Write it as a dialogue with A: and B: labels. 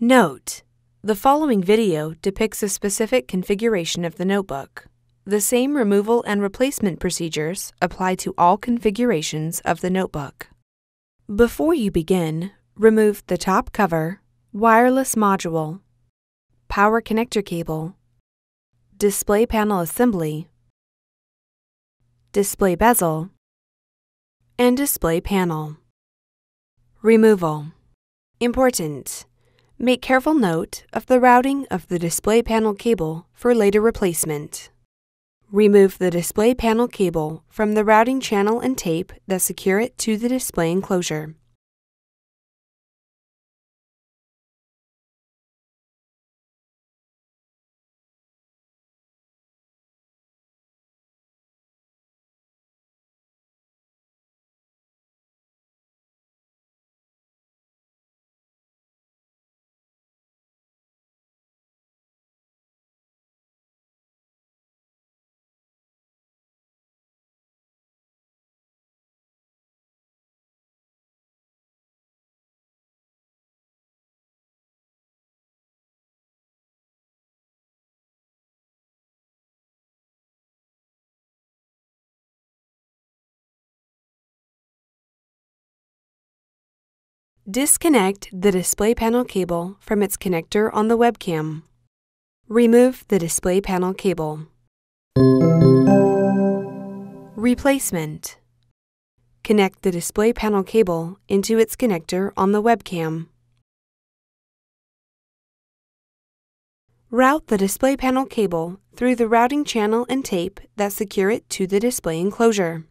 A: Note: the following video depicts a specific configuration of the notebook. The same removal and replacement procedures apply to all configurations of the notebook. Before you begin, remove the top cover, wireless module, power connector cable, display panel assembly, display bezel, and display panel. Removal. Important: make careful note of the routing of the display panel cable for later replacement. Remove the display panel cable from the routing channel and tape that secure it to the display enclosure. Disconnect the display panel cable from its connector on the webcam. Remove the display panel cable. Replacement. Connect the display panel cable into its connector on the webcam. Route the display panel cable through the routing channel and tape that secure it to the display enclosure.